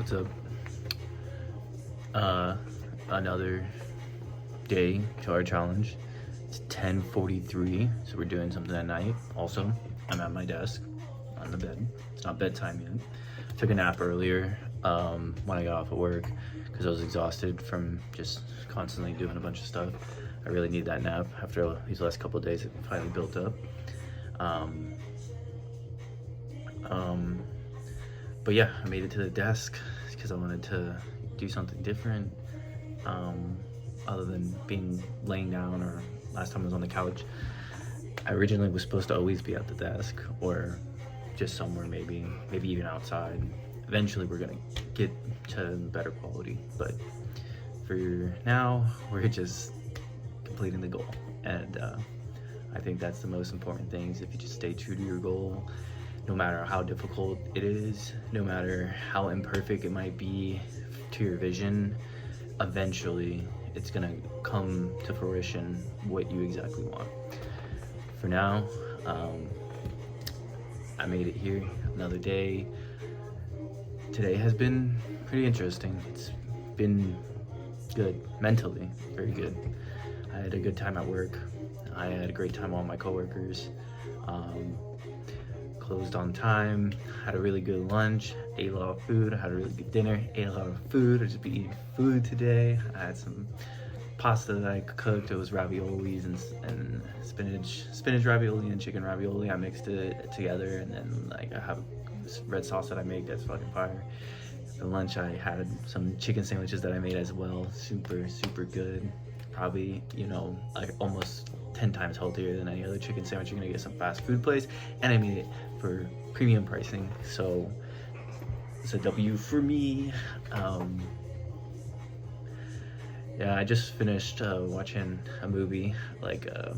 What's up? Another day to our challenge. It's 10:43, so we're doing something at night. Also, I'm at my desk on the bed. It's not bedtime yet. Took a nap earlier when I got off of work because I was exhausted from just constantly doing a bunch of stuff. I really need that nap after these last couple of days. It finally built up. But yeah, I made it to the desk because I wanted to do something different, other than being laying down, or last time I was on the couch. I originally was supposed to always be at the desk or just somewhere, maybe even outside. Eventually we're gonna get to better quality, but for now we're just completing the goal. And I think that's the most important thing, is if you just stay true to your goal, no matter how difficult it is, no matter how imperfect it might be to your vision, eventually it's gonna come to fruition what you exactly want. For now, I made it here, another day. Today has been pretty interesting. It's been good, mentally, very good. I had a good time at work. I had a great time with all my coworkers. Closed on time, had a really good lunch, ate a lot of food, had a really good dinner, ate a lot of food. I just been eating food today. I had some pasta that I cooked. It was raviolis and spinach ravioli and chicken ravioli. I mixed it together, and then like I have this red sauce that I make that's fucking fire. For lunch I had some chicken sandwiches that I made as well. Super good. Probably, like almost 10 times healthier than any other chicken sandwich you're gonna get some fast food place, and I made it for premium pricing, so it's a W for me. Yeah, I just finished watching a movie, like a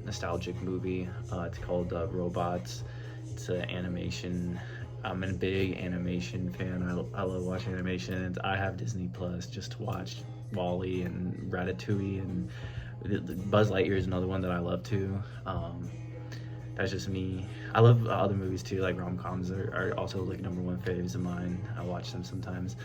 nostalgic movie. It's called Robots. It's an animation. I'm a big animation fan. I love watching animations. I have Disney Plus just to watch WALL-E and Ratatouille, and Buzz Lightyear is another one that I love too. That's just me. I love other movies too, like rom-coms are also like #1 faves of mine. I watch them sometimes.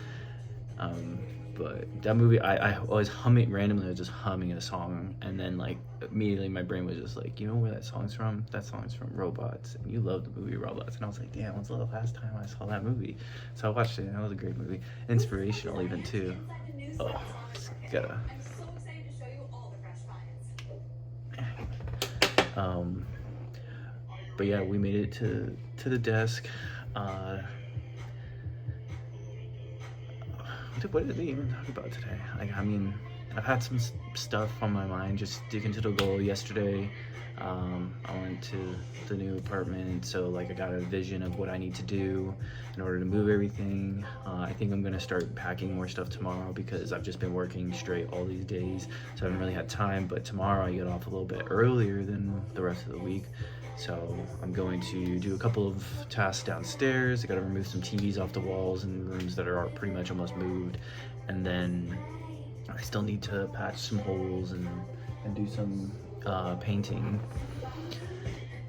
But that movie, I was randomly I was just humming a song, and then like immediately my brain was just like, you know where that song's from? That song's from Robots, and you love the movie Robots. And I was like, damn, when's the last time I saw that movie? So I watched it, and that was a great movie. Inspirational even too. Oh, it's gotta. But yeah, we made it to the desk. What did we even talk about today? Like, I mean, I've had some stuff on my mind, just digging to the goal. Yesterday, I went to the new apartment, so like I got a vision of what I need to do in order to move everything. I think I'm gonna start packing more stuff tomorrow because I've just been working straight all these days, so I haven't really had time. But tomorrow I get off a little bit earlier than the rest of the week, so I'm going to do a couple of tasks downstairs. I gotta remove some TVs off the walls in rooms that are pretty much almost moved, and then I still need to patch some holes and do some painting.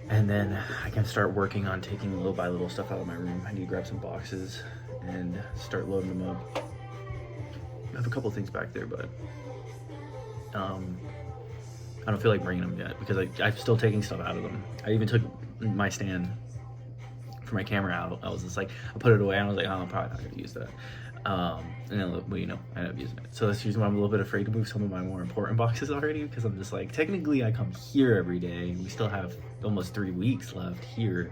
And then I can start working on taking little by little stuff out of my room. I need to grab some boxes and start loading them up. I have a couple things back there, but I don't feel like bringing them yet because I'm still taking stuff out of them. I even took my stand for my camera out. I was just like, I put it away and I was like, oh, I'm probably not gonna use that. And then, well, I ended up using it. So that's the reason why I'm a little bit afraid to move some of my more important boxes already, because I'm just like, technically I come here every day. We still have almost 3 weeks left here.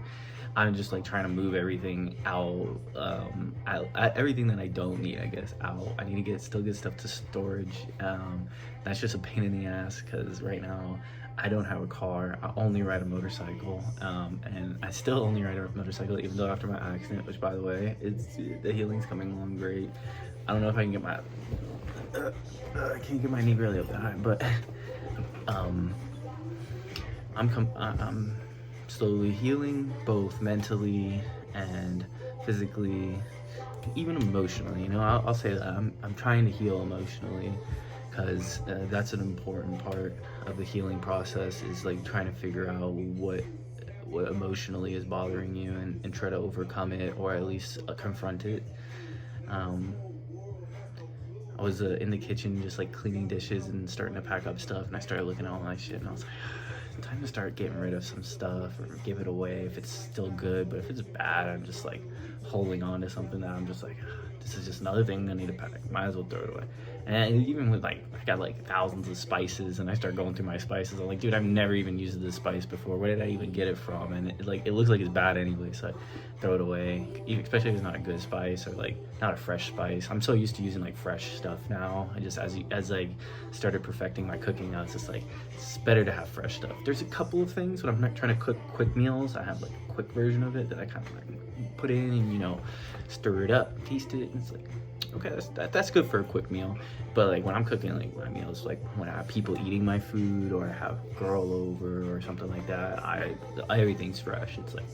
I'm just like trying to move everything out, everything that I don't need, I guess, out. I need to still get stuff to storage. That's just a pain in the ass because right now I don't have a car. I only ride a motorcycle, and I still only ride a motorcycle even though after my accident, which by the way, the healing's coming along great. I don't know if I can get my I can't get my knee really up that high, but I'm slowly healing, both mentally and physically, even emotionally. I'll say that I'm trying to heal emotionally, because that's an important part of the healing process, is like trying to figure out what emotionally is bothering you and try to overcome it, or at least confront it. Um, I was in the kitchen just like cleaning dishes and starting to pack up stuff, and I started looking at all my shit, and I was like, it's time to start getting rid of some stuff or give it away if it's still good. But if it's bad, I'm just like holding on to something that I'm just like, this is just another thing I need to pack. Might as well throw it away. And even with like, I got like thousands of spices, and I start going through my spices. I'm like, dude, I've never even used this spice before. Where did I even get it from? And it looks like it's bad anyway, so I throw it away. Especially if it's not a good spice or like not a fresh spice. I'm so used to using like fresh stuff now. I just as I started perfecting my cooking now, it's just like it's better to have fresh stuff. There's a couple of things when I'm not trying to cook quick meals. I have like a quick version of it that I kind of like put in and stir it up, taste it, and it's like, okay, that's good for a quick meal. But like when I'm cooking like my meals, like when I have people eating my food or I have a girl over or something like that, everything's fresh. It's like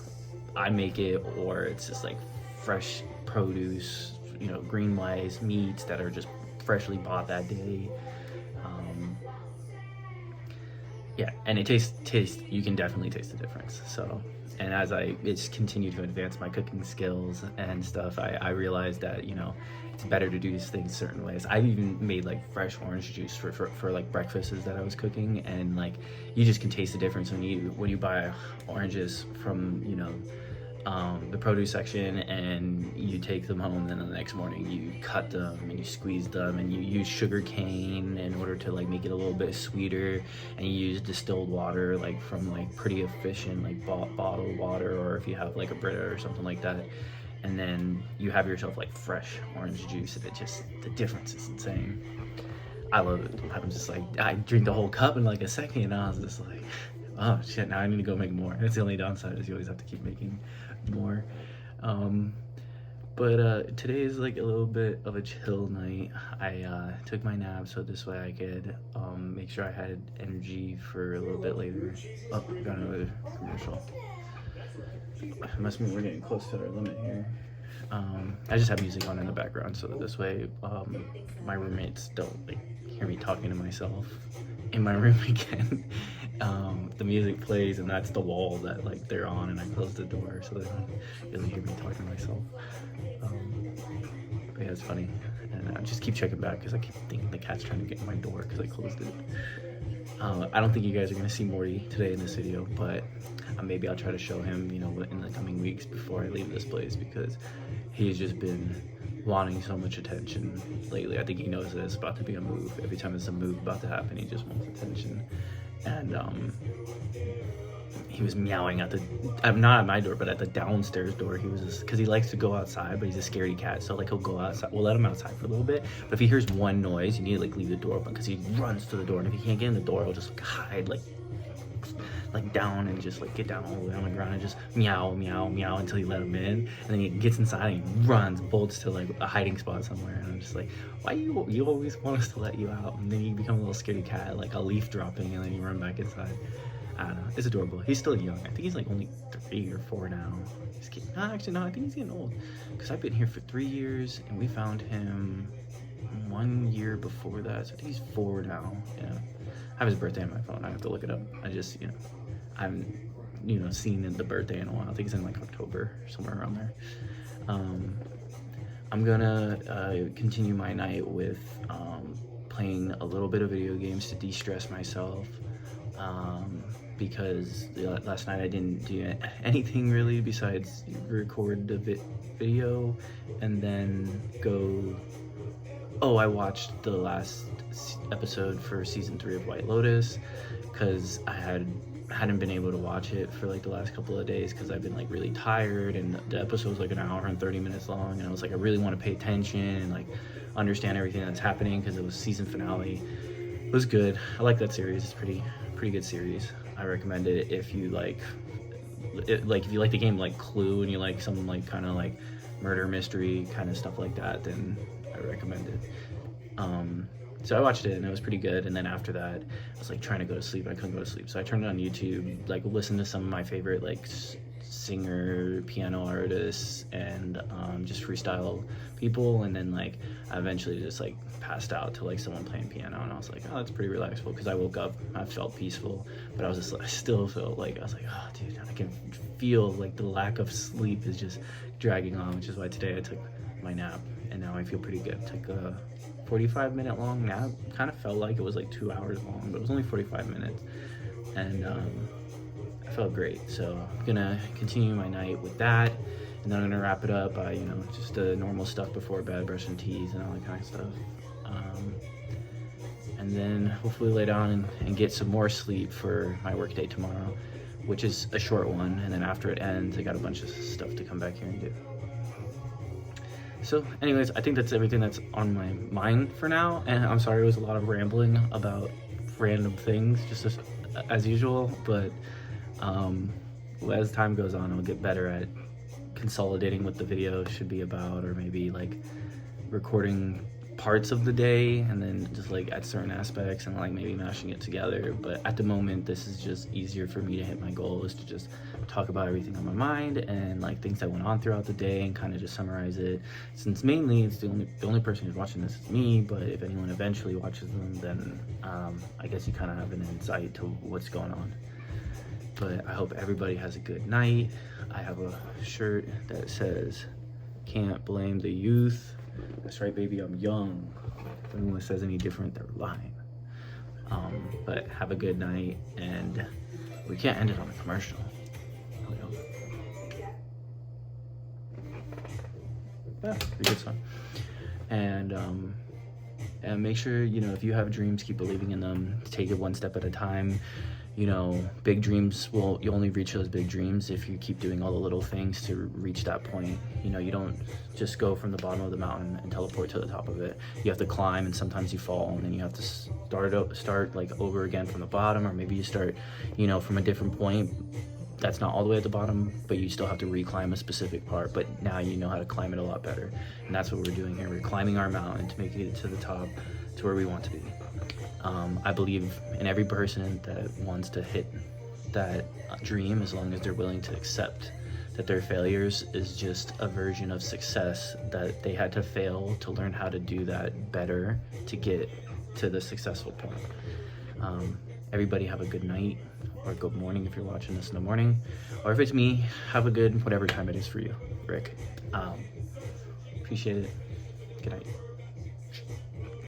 I make it, or it's just like fresh produce, green rice, meats that are just freshly bought that day. Yeah, and it tastes. You can definitely taste the difference. So, and as I just continue to advance my cooking skills and stuff, I realized that it's better to do these things certain ways. I've even made like fresh orange juice for like breakfasts that I was cooking, and like you just can taste the difference when you buy oranges from the produce section, and you take them home, and then the next morning you cut them and you squeeze them, and you use sugar cane in order to like make it a little bit sweeter, and you use distilled water like from like pretty efficient like bottled water, or if you have like a Brita or something like that, and then you have yourself like fresh orange juice, and the difference is insane. I love it. I'm just like, I drink the whole cup in like a second, and I was just like, oh shit, now I need to go make more. That's the only downside, is you always have to keep making more. But today is like a little bit of a chill night. I took my nap so this way I could make sure I had energy for a little bit later. Oh, got another commercial. It must mean we're getting close to our limit here. I just have music on in the background so that this way my roommates don't like hear me talking to myself in my room again. The music plays, and that's the wall that like they're on, and I close the door so they don't really hear me talking to myself. But yeah, it's funny, and I just keep checking back because I keep thinking the cat's trying to get in my door because I closed it. I don't think you guys are gonna see Morty today in this video, but maybe I'll try to show him, in the coming weeks before I leave this place, because he's just been wanting so much attention lately. I think he knows that it's about to be a move. Every time there's a move about to happen, he just wants attention. And he was meowing at not at my door, but at the downstairs door. He was just, because he likes to go outside, but he's a scaredy cat, so like he'll go outside. We'll let him outside for a little bit, but if he hears one noise, you need to like leave the door open, because he runs to the door, and if he can't get in the door, he'll just like hide like down and just like get down all the way on the ground and just meow until you let him in, and then he gets inside and he runs, bolts to like a hiding spot somewhere, and I'm just like, why you always want us to let you out? And then you become a little scaredy cat, like a leaf dropping, and then you run back inside. I don't know, it's adorable. He's still young. I think he's like only 3 or 4 now. Actually no, I think he's getting old, because I've been here for 3 years and we found him 1 year before that, so I think he's 4 now. Yeah, I have his birthday on my phone. I have to look it up. I just I haven't seen the birthday in a while. I think it's in like October, somewhere around there. I'm gonna continue my night with playing a little bit of video games to de-stress myself, because last night I didn't do anything really besides record the video and then go. Oh, I watched the last episode for season 3 of White Lotus, because I hadn't been able to watch it for like the last couple of days because I've been like really tired, and the episode was like an hour and 30 minutes long, and I was like, I really want to pay attention and like understand everything that's happening, because it was season finale. It was good. I like that series. It's pretty good series. I recommend it if you like if you like the game like Clue, and you like some like kind of like murder mystery kind of stuff like that, then I recommend it. So I watched it and it was pretty good, and then after that I was like trying to go to sleep. I couldn't go to sleep, so I turned it on YouTube, like listened to some of my favorite like singer, piano artists, and just freestyle people, and then like I eventually just like passed out to like someone playing piano, and I was like, oh, that's pretty relaxful, because I woke up, I felt peaceful, but I still felt like, I was like, oh dude, I can feel like the lack of sleep is just dragging on, which is why today I took my nap, and now I feel pretty good. Took a 45-minute long nap. Kind of felt like it was like 2 hours long, but it was only 45 minutes, and I felt great. So I'm gonna continue my night with that, and then I'm gonna wrap it up by, you know, just the normal stuff before bed, brushing teeth and all that kind of stuff. And then hopefully lay down and get some more sleep for my work day tomorrow, which is a short one. And then after it ends, I got a bunch of stuff to come back here and do. So anyways, I think that's everything that's on my mind for now. And I'm sorry, it was a lot of rambling about random things, just as usual. But as time goes on, I'll get better at consolidating what the video should be about, or maybe like recording parts of the day and then just like at certain aspects and like maybe mashing it together. But at the moment, this is just easier for me to hit my goal, is to just talk about everything on my mind and like things that went on throughout the day and kind of just summarize it, since mainly it's the only person who's watching this is me. But if anyone eventually watches them, then I guess you kind of have an insight to what's going on. But I hope everybody has a good night. I have a shirt that says "Can't blame the youth." That's right, baby, I'm young. If anyone says any different, they're lying. But have a good night, and we can't end it on a commercial. Yeah, pretty good song. And make sure, you know, if you have dreams, keep believing in them. Take it one step at a time. You know, big dreams, well, you only reach those big dreams if you keep doing all the little things to reach that point. You know, you don't just go from the bottom of the mountain and teleport to the top of it. You have to climb, and sometimes you fall, and then you have to start like over again from the bottom, or maybe you start, you know, from a different point that's not all the way at the bottom, but you still have to reclimb a specific part. But now you know how to climb it a lot better, and that's what we're doing here. We're climbing our mountain to make it to the top, to where we want to be. I believe in every person that wants to hit that dream, as long as they're willing to accept that their failures is just a version of success, that they had to fail to learn how to do that better to get to the successful point. Everybody have a good night, or good morning if you're watching this in the morning, or if it's me, have a good whatever time it is for you. Rick. Appreciate it. Good night.